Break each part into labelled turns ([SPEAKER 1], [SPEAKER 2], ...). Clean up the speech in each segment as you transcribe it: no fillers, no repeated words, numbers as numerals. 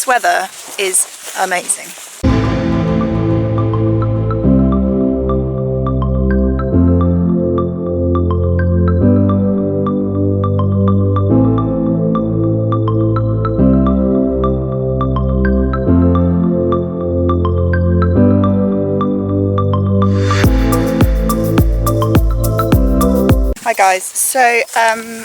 [SPEAKER 1] this weather is amazing. Hi guys, so I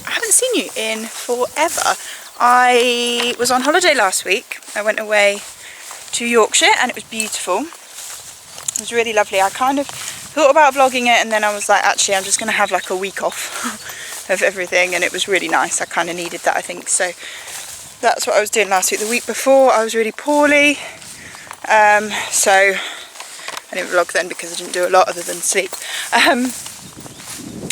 [SPEAKER 1] haven't seen you in forever. I was on holiday last week. I went away to Yorkshire and it was beautiful. It was really lovely. I kind of thought about vlogging it and then I was like, actually I'm just going to have like a week off of everything, and it was really nice. I kind of needed that, I think. So that's what I was doing last week. The week before I was really poorly, so I didn't vlog then because I didn't do a lot other than sleep.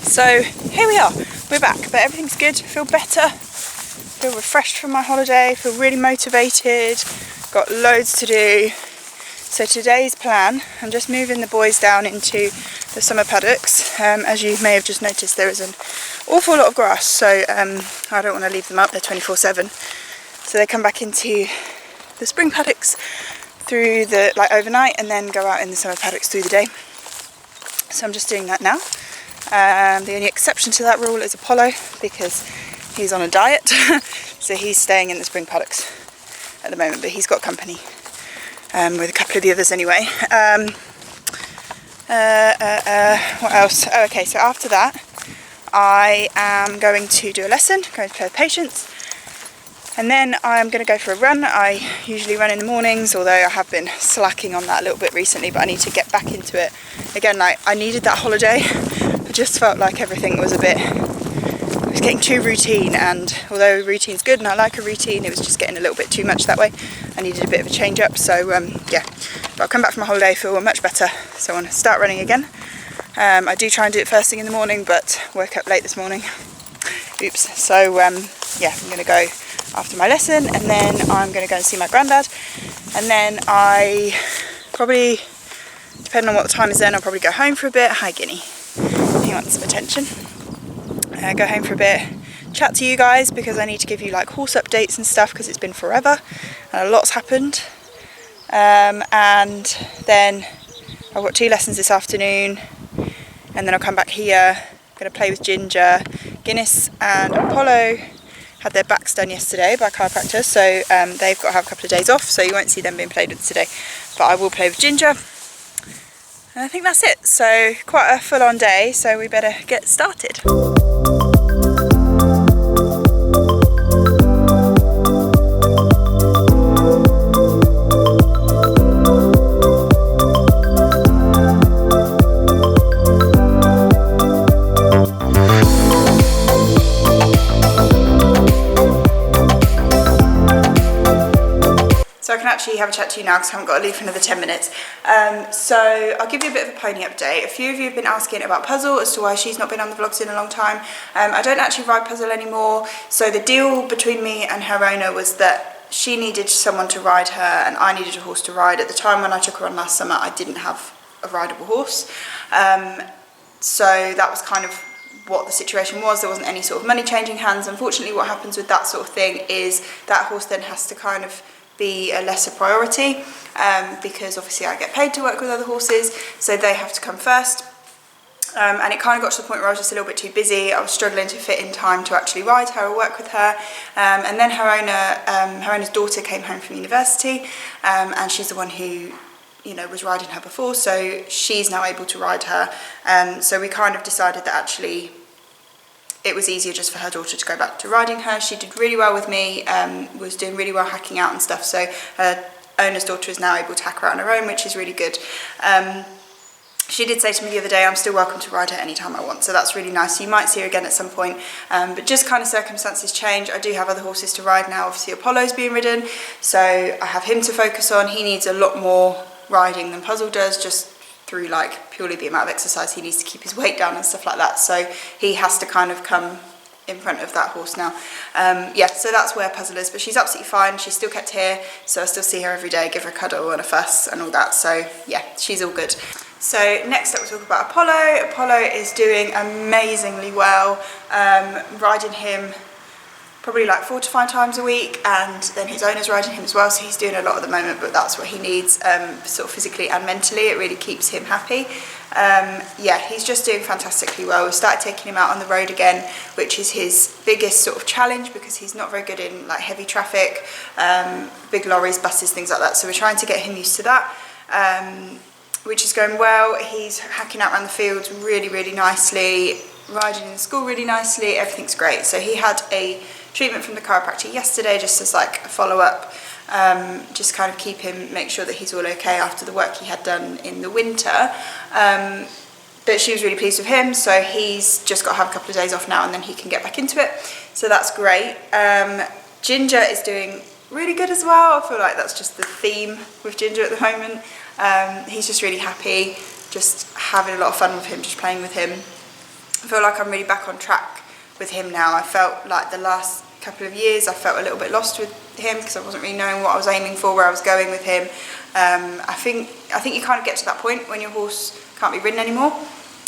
[SPEAKER 1] So here we are, we're back, but everything's good. I feel better, feel refreshed from my holiday, feel really motivated, got loads to do. So today's plan, I'm just moving the boys down into the summer paddocks. As you may have just noticed, there is an awful lot of grass, so I don't want to leave them up, they're 24/7. So they come back into the spring paddocks through the, like, overnight, and then go out in the summer paddocks through the day. So I'm just doing that now. The only exception to that rule is Apollo, because he's on a diet, so he's staying in the spring paddocks at the moment, but he's got company with a couple of the others anyway. What else? Oh, okay, so after that I am going to do a lesson, going to play with patience, and then I'm going to go for a run. I usually run in the mornings, although I have been slacking on that a little bit recently, but I need to get back into it again. Like, I needed that holiday. I just felt like everything was it was getting too routine, and although routine's good and I like a routine, it was just getting a little bit too much that way. I needed a bit of a change up, so yeah, but I've come back from my holiday, feel much better, so I want to start running again. I do try and do it first thing in the morning, but woke up late this morning, oops. So yeah, I'm going to go after my lesson, and then I'm going to go and see my granddad, and then I probably, depending on what the time is then, I'll probably go home for a bit. Hi Guinea, he wants some attention. Go home for a bit, chat to you guys, because I need to give you like horse updates and stuff, because it's been forever and a lot's happened. And then I've got 2 lessons this afternoon, and then I'll come back here. I'm going to play with Ginger. Guinness and Apollo had their backs done yesterday by a chiropractor, so they've got to have a couple of days off, so you won't see them being played with today, but I will play with Ginger. And I think that's it. So quite a full-on day, so we better get started. So I can actually have a chat to you now because I haven't got to leave for another 10 minutes. So I'll give you a bit of a pony update. A few of you have been asking about Puzzle as to why she's not been on the vlogs in a long time. I don't actually ride Puzzle anymore. So the deal between me and her owner was that she needed someone to ride her and I needed a horse to ride. At the time when I took her on last summer, I didn't have a rideable horse. So that was kind of what the situation was. There wasn't any sort of money changing hands. Unfortunately, what happens with that sort of thing is that horse then has to kind of be a lesser priority, because obviously I get paid to work with other horses, so they have to come first. And it kind of got to the point where I was just a little bit too busy. I was struggling to fit in time to actually ride her or work with her. And then her owner's daughter came home from university, and she's the one who, you know, was riding her before, so she's now able to ride her. So we kind of decided that actually it was easier just for her daughter to go back to riding her. She did really well with me, was doing really well hacking out and stuff, so her owner's daughter is now able to hack her out on her own, which is really good. She did say to me the other day, I'm still welcome to ride her anytime I want, so that's really nice. So you might see her again at some point, but just kind of circumstances change. I do have other horses to ride now. Obviously Apollo's being ridden, so I have him to focus on. He needs a lot more riding than Puzzle does, just through like purely the amount of exercise he needs to keep his weight down and stuff like that, so he has to kind of come in front of that horse now. Yeah, so that's where Puzzle is, but she's absolutely fine. She's still kept here, so I still see her every day, give her a cuddle and a fuss and all that, so yeah, she's all good. So next up we'll talk about Apollo. Apollo is doing amazingly well. Riding him probably like 4 to 5 times a week, and then his owner's riding him as well, so he's doing a lot at the moment, but that's what he needs, sort of physically and mentally. It really keeps him happy. Yeah, he's just doing fantastically well. We started taking him out on the road again, which is his biggest sort of challenge, because he's not very good in like heavy traffic, big lorries, buses, things like that, so we're trying to get him used to that, which is going well. He's hacking out around the fields really, really nicely, riding in school really nicely, everything's great. So he had a treatment from the chiropractor yesterday, just as like a follow-up, just kind of keep him, make sure that he's all okay after the work he had done in the winter. But she was really pleased with him, so he's just got to have a couple of days off now and then he can get back into it, so that's great. Ginger is doing really good as well. I feel like that's just the theme with Ginger at the moment. He's just really happy, just having a lot of fun with him, just playing with him. I feel like I'm really back on track with him now. I felt like the last couple of years I felt a little bit lost with him because I wasn't really knowing what I was aiming for, where I was going with him. I think you kind of get to that point when your horse can't be ridden anymore.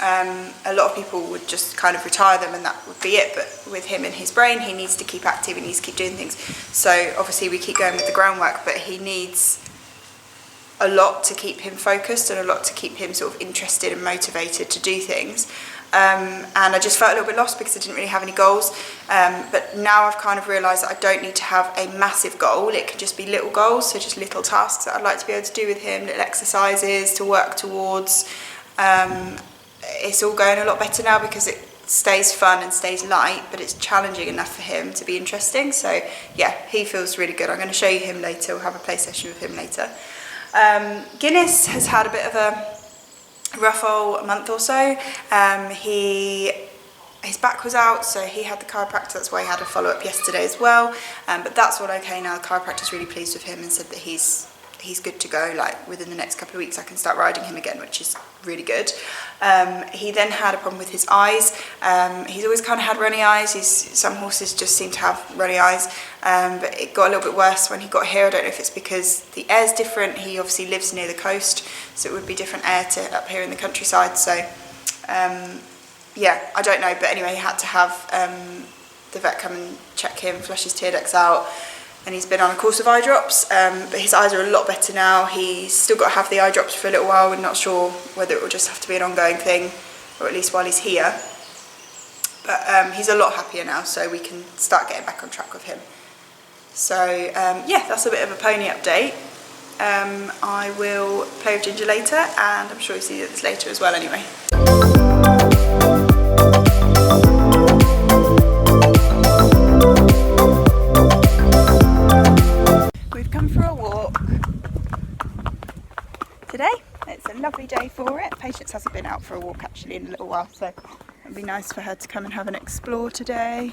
[SPEAKER 1] A lot of people would just kind of retire them and that would be it, but with him in his brain, he needs to keep active, he needs to keep doing things. So obviously we keep going with the groundwork, but he needs a lot to keep him focused and a lot to keep him sort of interested and motivated to do things. And I just felt a little bit lost because I didn't really have any goals, but now I've kind of realised that I don't need to have a massive goal. It can just be little goals, so just little tasks that I'd like to be able to do with him, little exercises to work towards. It's all going a lot better now because it stays fun and stays light, but it's challenging enough for him to be interesting. So yeah, he feels really good. I'm going to show you him later. We'll have a play session with him later. Guinness has had a bit of a rough old month or so. His back was out, so he had the chiropractor. That's why he had a follow-up yesterday as well, but that's all okay now. The chiropractor's really pleased with him and said that he's good to go. Like within the next couple of weeks I can start riding him again, which is really good. He then had a problem with his eyes. He's always kind of had runny eyes. Some horses just seem to have runny eyes, but it got a little bit worse when he got here. I don't know if it's because the air's different. He obviously lives near the coast, so it would be different air to up here in the countryside. So yeah, I don't know, but anyway, he had to have the vet come and check him, flush his tear ducts out, and he's been on a course of eye drops, but his eyes are a lot better now. He's still got to have the eye drops for a little while. We're not sure whether it will just have to be an ongoing thing, or at least while he's here. But he's a lot happier now, so we can start getting back on track with him. So yeah, that's a bit of a pony update. I will play with Ginger later, and I'm sure you'll see this later as well anyway. We've come for a walk today. It's a lovely day for it. Patience hasn't been out for a walk actually in a little while, so it'd be nice for her to come and have an explore today.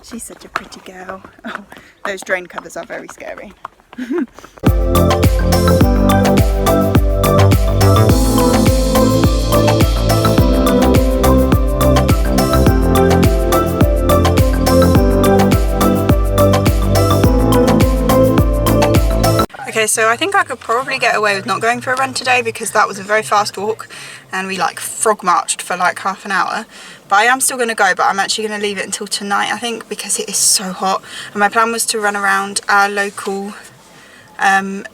[SPEAKER 1] She's such a pretty girl. Oh, those drain covers are very scary. Okay, so I think I could probably get away with not going for a run today because that was a very fast walk and we like frog marched for like half an hour. But I am still going to go, but I'm actually going to leave it until tonight, I think, because it is so hot. And my plan was to run around our local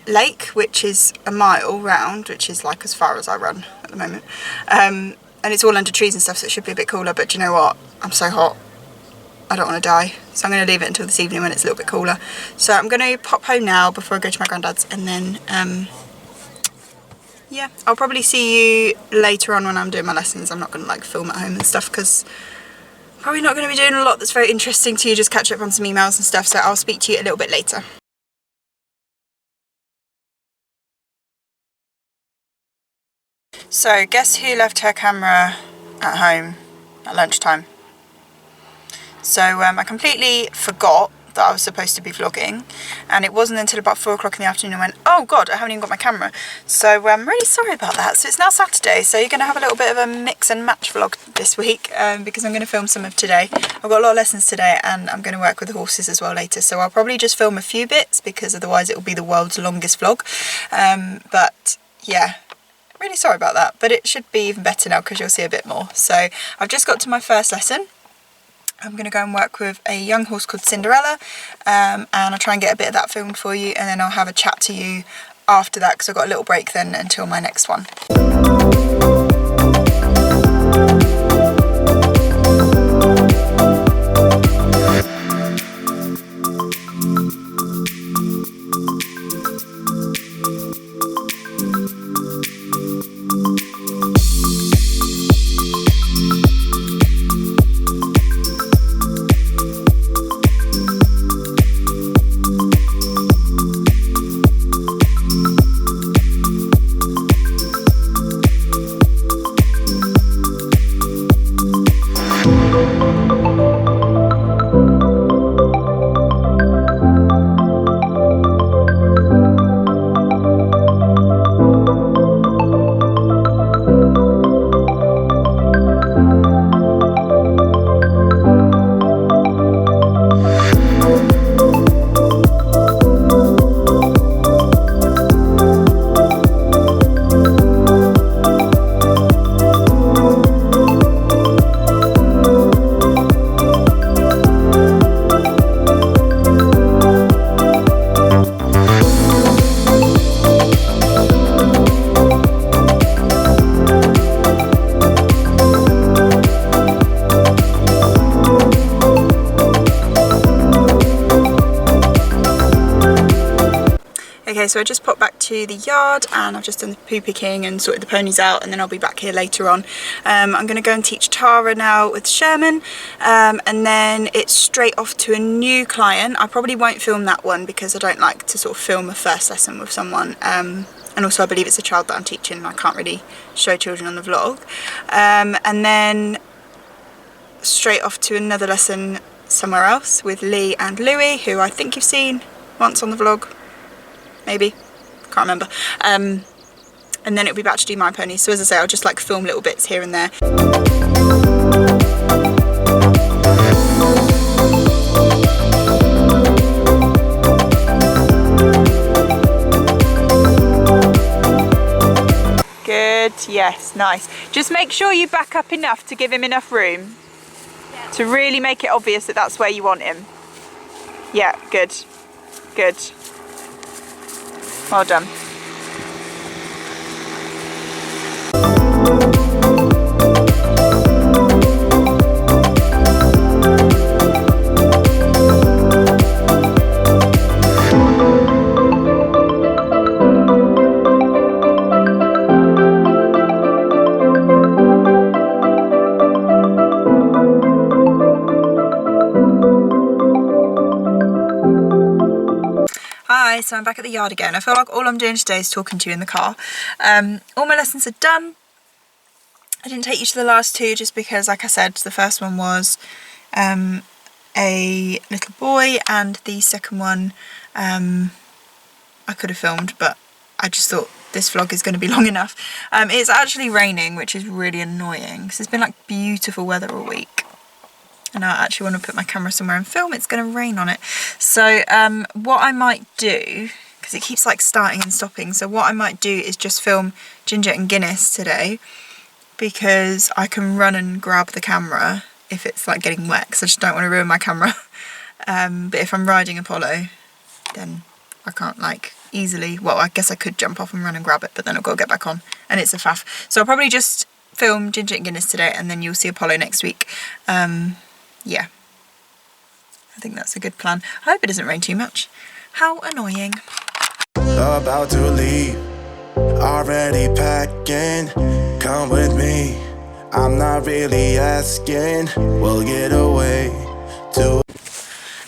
[SPEAKER 1] lake, which is a mile round, which is like as far as I run at the moment. And it's all under trees and stuff, so it should be a bit cooler. But do you know what? I'm so hot. I don't want to die, so I'm going to leave it until this evening when it's a little bit cooler. So I'm going to pop home now before I go to my granddad's, and then yeah, I'll probably see you later on when I'm doing my lessons. I'm not going to like film at home and stuff because I'm probably not going to be doing a lot that's very interesting to you, just catch up on some emails and stuff, so I'll speak to you a little bit later. So guess who left her camera at home at lunchtime? So I completely forgot that I was supposed to be vlogging, and it wasn't until about 4 o'clock in the afternoon I went, oh god, I haven't even got my camera. So I'm really sorry about that. So it's now Saturday, so you're going to have a little bit of a mix and match vlog this week, because I'm going to film some of today. I've got a lot of lessons today and I'm going to work with the horses as well later, so I'll probably just film a few bits because otherwise it will be the world's longest vlog. But yeah, really sorry about that, but it should be even better now because you'll see a bit more. So I've just got to my first lesson. I'm going to go and work with a young horse called Cinderella, and I'll try and get a bit of that filmed for you, and then I'll have a chat to you after that because I've got a little break then until my next one. Okay, so I just popped back to the yard and I've just done the poo picking and sorted the ponies out, and then I'll be back here later on. I'm going to go and teach Tara now with Sherman, and then it's straight off to a new client. I probably won't film that one because I don't like to sort of film a first lesson with someone, and also I believe it's a child that I'm teaching and I can't really show children on the vlog. And then straight off to another lesson somewhere else with Lee and Louie, who I think you've seen once on the vlog. Maybe, can't remember. And then it'll be back to do my ponies. So as I say, I'll just like film little bits here and there. Good, yes, nice. Just make sure you back up enough to give him enough room to really make it obvious that that's where you want him. Yeah, good, good. Well done. Hi, so I'm back at the yard again. I feel like all I'm doing today is talking to you in the car. All my lessons are done. I didn't take you to the last two just because, like I said, the first one was a little boy, and the second one I could have filmed, but I just thought this vlog is going to be long enough. It's actually raining, which is really annoying because it's been like beautiful weather all week. And I actually want to put my camera somewhere and film. It's going to rain on it. So what I might do, because it keeps like starting and stopping, so what I might do is just film Ginger and Guinness today, because I can run and grab the camera if it's like getting wet, because I just don't want to ruin my camera. But if I'm riding Apollo, then I can't like easily, well, I guess I could jump off and run and grab it, but then I've got to get back on and it's a faff. So I'll probably just film Ginger and Guinness today, and then you'll see Apollo next week. Yeah, I think that's a good plan. I hope it doesn't rain too much. How annoying.
[SPEAKER 2] About to leave, already packing. Come with me, I'm not really asking. We'll get away to...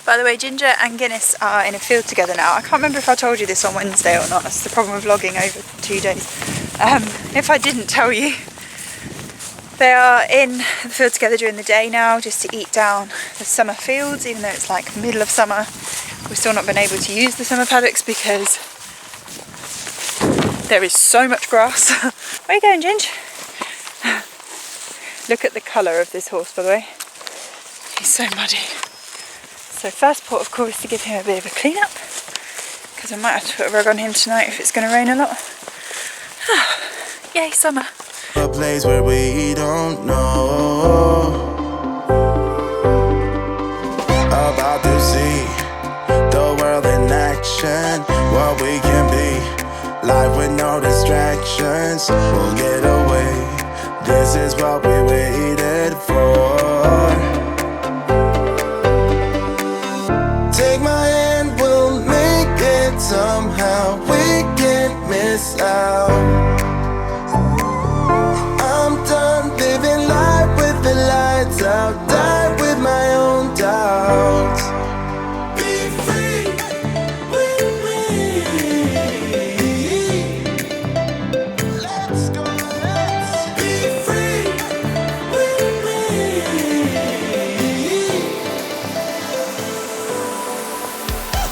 [SPEAKER 1] By the way, Ginger and Guinness are in a field together now. I can't remember if I told you this on Wednesday or not. That's the problem with vlogging over 2 days. If I didn't tell you, they are in the field together during the day now, just to eat down the summer fields, even though it's like middle of summer. We've still not been able to use the summer paddocks because there is so much grass. Where are you going, Ginger? Look at the colour of this horse, by the way. He's so muddy. So first port of call is to give him a bit of a clean up, because I might have to put a rug on him tonight if it's going to rain a lot. Yay, summer.
[SPEAKER 2] A place where we don't know. action, what we can be. Life with no distractions, we'll get away. This is what we waited for. Take my hand, we'll make it somehow. We can't miss out. I'm done living life with the lights out. Die with my own doubts. Be free with me. Let's go, let's be free with me.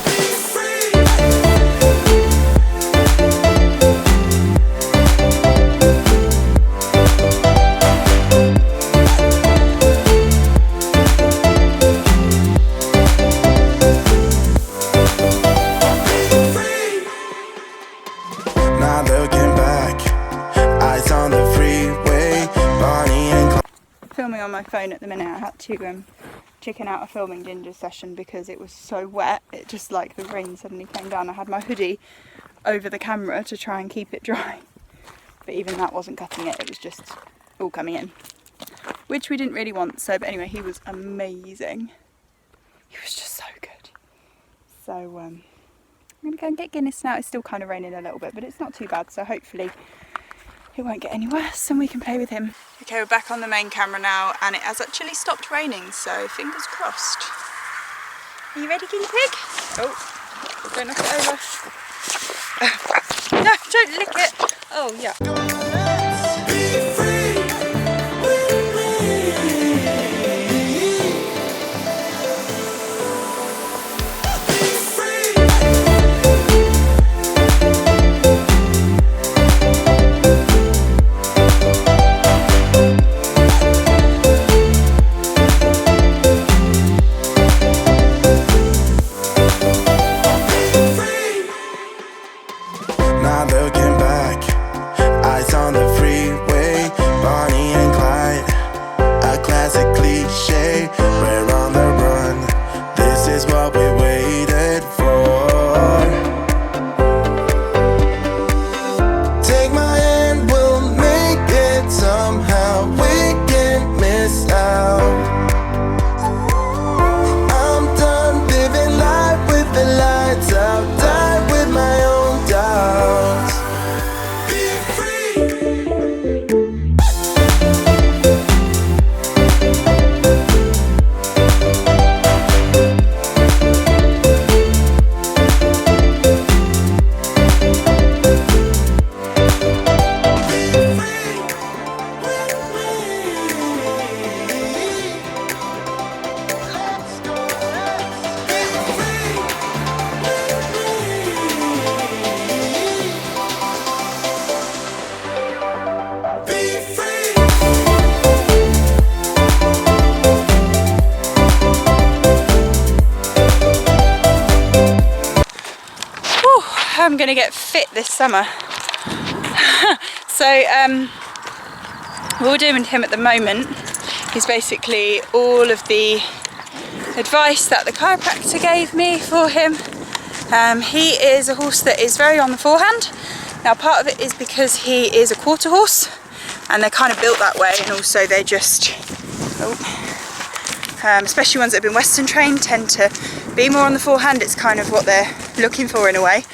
[SPEAKER 2] Be free. Not looking back, eyes on the freeway, Bonnie and Clyde.
[SPEAKER 1] Filming on my phone at the minute. I had to chicken out a filming ginger session because it was so wet. It just like the rain suddenly came down. I had my hoodie over the camera to try and keep it dry, but even that wasn't cutting it. It was just all coming in, which we didn't really want. So, but anyway, he was amazing. He was just so good. So I'm gonna go and get Guinness now. It's still kind of raining a little bit, but it's not too bad. So hopefully it won't get any worse and we can play with him. Okay, we're back on the main camera now and it has actually stopped raining, so fingers crossed. Are you ready, guinea pig? Oh, don't knock it over. No, don't lick it. Oh, yeah.
[SPEAKER 2] Be free with me. Be free. Not looking back, eyes on the freeway, Bonnie and Clyde, a classic cliche. We're on the run, this is what we waited for. Take my hand, we'll make it somehow. We can't miss out. I'm done living life with the lights out. Die with my own doubts. Be free.
[SPEAKER 1] I'm gonna get fit this summer. So what we're doing with him at the moment is basically all of the advice that the chiropractor gave me for him. He is a horse that is very on the forehand. Now part of it is because he is a quarter horse and they're kind of built that way, and also they just, especially ones that have been Western trained, tend to be more on the forehand. It's kind of what they're looking for in a way.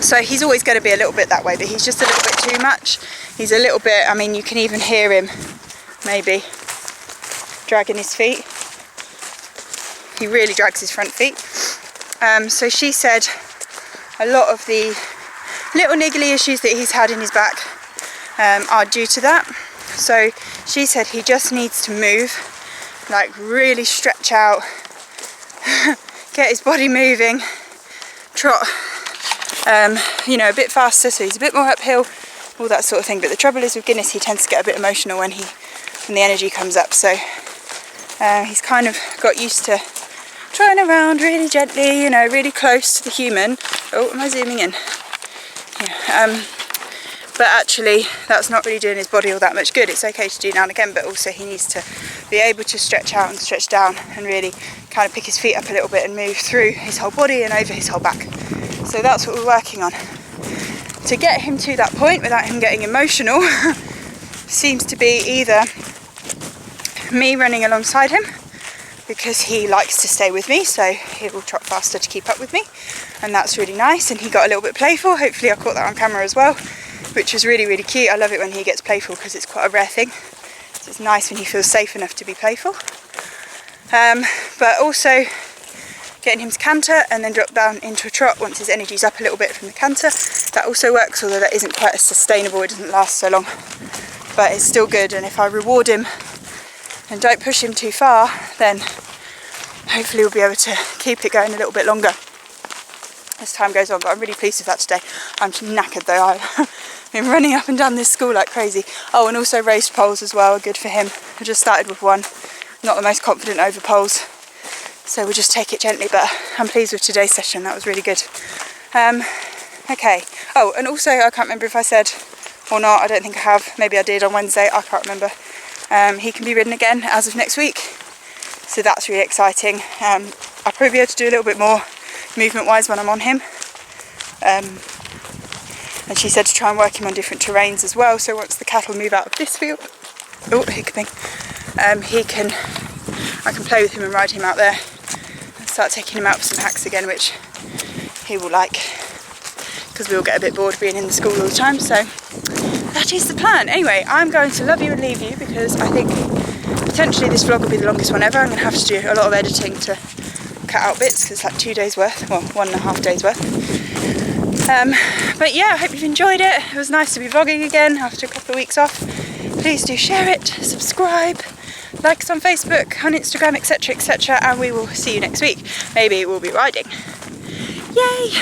[SPEAKER 1] So he's always going to be a little bit that way, but he's just a little bit too much. He's a little bit, I mean, you can even hear him maybe dragging his feet. He really drags his front feet. So she said a lot of the little niggly issues that he's had in his back are due to that. So she said he just needs to move, like really stretch out, get his body moving, trot, you know, a bit faster so he's a bit more uphill, all that sort of thing. But the trouble is with Guinness, he tends to get a bit emotional when the energy comes up. So he's kind of got used to trotting around really gently, you know, really close to the human. Oh, am I zooming in? Yeah. But actually that's not really doing his body all that much good. It's okay to do now and again, but also he needs to be able to stretch out and stretch down and really kind of pick his feet up a little bit and move through his whole body and over his whole back. So that's what we're working on. To get him to that point without him getting emotional seems to be either me running alongside him, because he likes to stay with me, so he will trot faster to keep up with me, and that's really nice. And he got a little bit playful. Hopefully I caught that on camera as well, which was really, really cute. I love it when he gets playful because it's quite a rare thing. So it's nice when he feels safe enough to be playful. But also getting him to canter and then drop down into a trot once his energy's up a little bit from the canter. That also works, although that isn't quite as sustainable. It doesn't last so long, but it's still good. And if I reward him and don't push him too far, then hopefully we'll be able to keep it going a little bit longer as time goes on. But I'm really pleased with that today. I'm knackered though. I've been running up and down this school like crazy. Oh, and also raised poles as well are good for him. I just started with one. Not the most confident over poles, so we'll just take it gently, but I'm pleased with today's session. That was really good. Okay. Oh, and also I can't remember if I said or not. I don't think I have. Maybe I did on Wednesday. I can't remember. He can be ridden again as of next week, so that's really exciting. I'll probably be able to do a little bit more movement wise when I'm on him, and she said to try and work him on different terrains as well, so once the cattle move out of this field, oh, hiccuping, I can play with him and ride him out there and start taking him out for some hacks again, which he will like, because we all get a bit bored being in the school all the time. So that is the plan. Anyway, I'm going to love you and leave you, because I think potentially this vlog will be the longest one ever. I'm going to have to do a lot of editing to cut out bits, because it's like 2 days worth, well, 1.5 days worth. But yeah, I hope you've enjoyed it. It was nice to be vlogging again after a couple of weeks off. Please do share it, subscribe, like us on Facebook, on Instagram, etc, etc, and we will see you next week. Maybe we'll be riding. Yay!